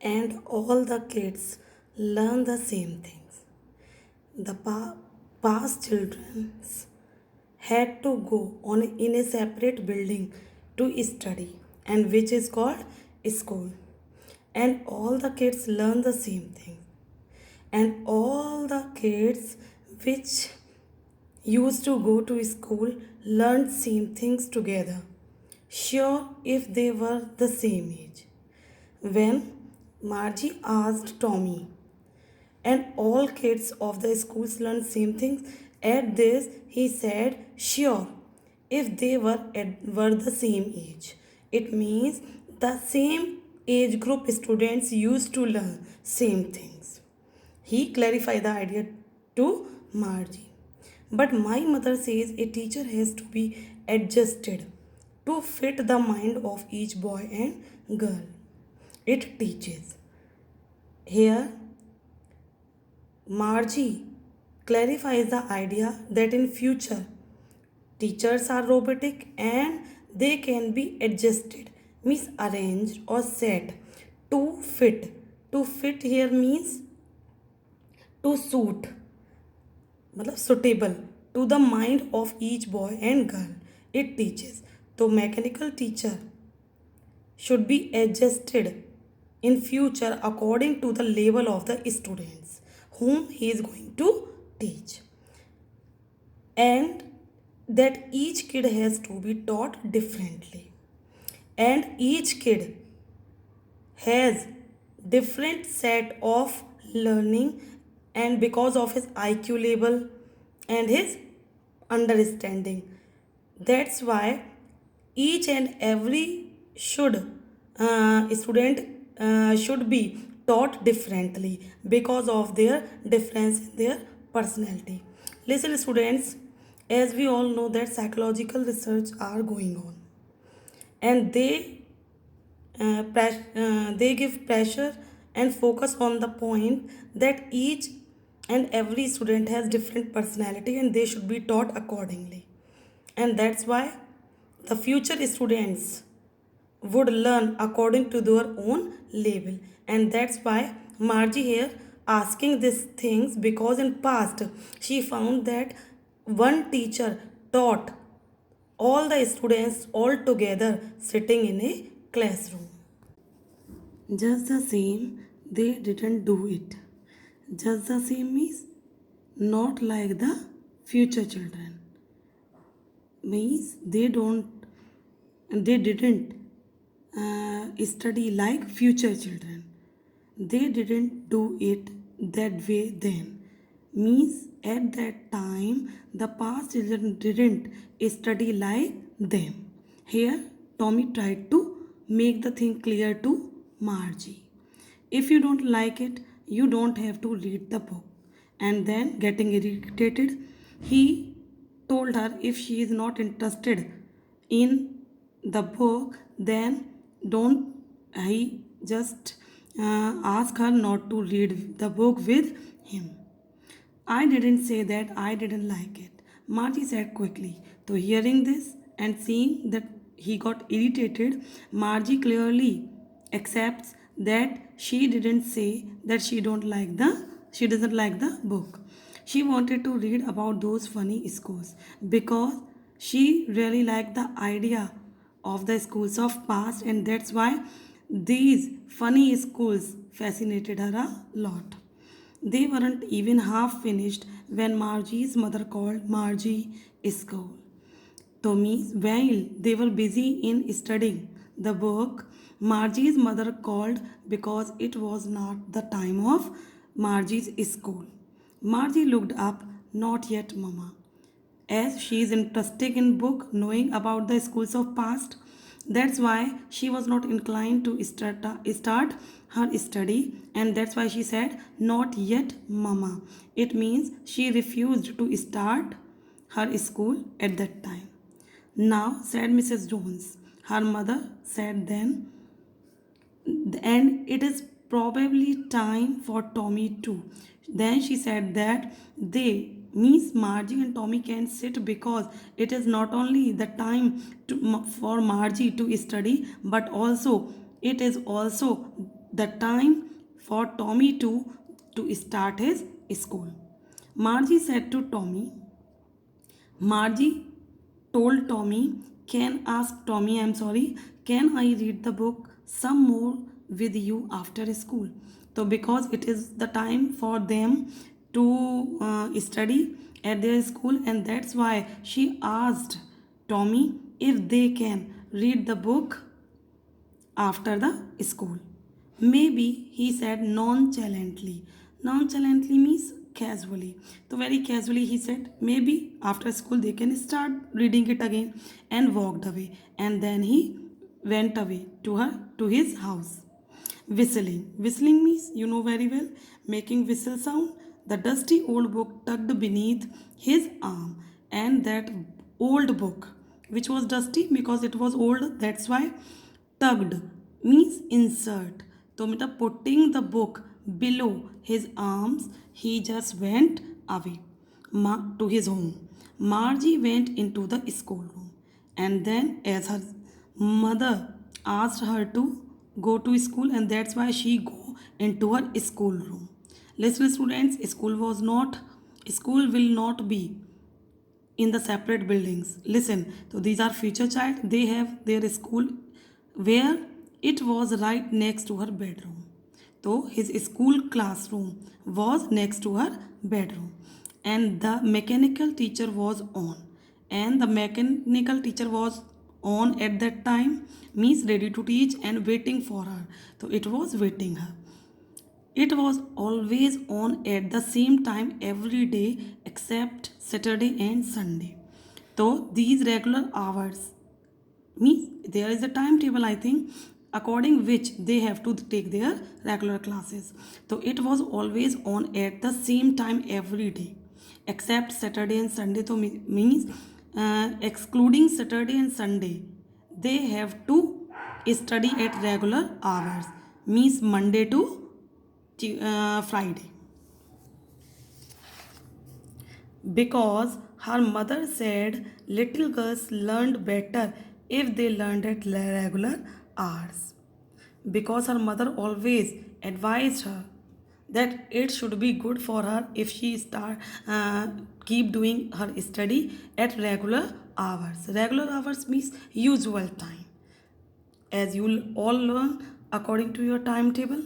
and all the kids learn the same things. The past children had to go on in a separate building to study, and which is called school. And all the kids learn the same thing. And all the kids which used to go to school learned same things together. Sure, if they were the same age. When Margie asked Tommy, and all kids of the schools learn same things, at this he said, sure, if they were the same age. It means the same age group students used to learn same things. He clarified the idea to Margie. But my mother says a teacher has to be adjusted to fit the mind of each boy and girl it teaches. Here, Margie clarifies the idea that in future teachers are robotic and they can be adjusted, means arranged or set to fit. To fit here means to suit, मतलब suitable to the mind of each boy and girl it teaches. तो mechanical teacher should be adjusted in future according to the level of the students whom he is going to teach, and that each kid has to be taught differently, and each kid has different set of learning, and because of his IQ level and his understanding, that's why each and every student should be taught differently because of their difference in their personality. Listen students, as we all know that psychological research are going on, and they give pressure and focus on the point that each and every student has different personality and they should be taught accordingly, and that's why the future students would learn according to their own level, and that's why Margie here asking these things because in past she found that one teacher taught all the students all together sitting in a classroom. Just the same, they didn't do it. Just the same means not like the future children. Means they didn't study like future children. They didn't do it that way then. Means at that time, the past children didn't study like them. Here, Tommy tried to make the thing clear to Margie. If you don't like it, you don't have to read the book. And then, getting irritated, he told her if she is not interested in the book, then don't he just ask her not to read the book with him. I didn't say that I didn't like it, Margie said quickly. So, hearing this and seeing that he got irritated, Margie clearly accepts that she didn't say that she doesn't like the book. She wanted to read about those funny schools because she really liked the idea of the schools of past, and that's why these funny schools fascinated her a lot. They weren't even half finished when Margie's mother called Margie school. Tommy's while they were busy in studying the book, Margie's mother called because it was not the time of Margie's school. Margie looked up, not yet, Mama. As she is interested in book, knowing about the schools of past, that's why she was not inclined to start her study, and that's why she said, not yet, Mama. It means she refused to start her school at that time. Now, said Mrs. Jones, her mother said then, and it is probably time for Tommy too. Then she said that they, Miss Margie and Tommy can sit because it is not only the time for Margie to study, but also it is also the time for Tommy to start his school. Margie said to Tommy, Margie told Tommy, I'm sorry, can I read the book some more with you after school? So, because it is the time for them to study at their school, and that's why she asked Tommy if they can read the book after the school. Maybe, he said nonchalantly. Nonchalantly means casually. So, very casually, he said, maybe after school they can start reading it again, and walked away. And then he went away to his house. Whistling. Whistling means, you know very well, making whistle sound. The dusty old book tucked beneath his arm, and that old book, which was dusty because it was old, that's why tugged means insert. So, putting the book below his arms, he just went away to his home. Margie went into the schoolroom, and then, as her mother asked her to go to school, and that's why she go into her schoolroom. Listen, students, school will not be in the separate buildings. Listen, so these are future child, they have their school where it was right next to her bedroom. So his school classroom was next to her bedroom, and the mechanical teacher was on, and the mechanical teacher was on at that time means ready to teach and waiting for her. So it was waiting her. It was always on at the same time every day except Saturday and Sunday. So these regular hours means there is a timetable, I think, according which they have to take their regular classes. So it was always on at the same time every day except Saturday and Sunday. So means excluding Saturday and Sunday, they have to study at regular hours means Monday to Friday, because her mother said little girls learned better if they learned at regular hours. Because her mother always advised her that it should be good for her if she keep doing her study at regular hours. Regular hours means usual time, as you will all learn according to your timetable.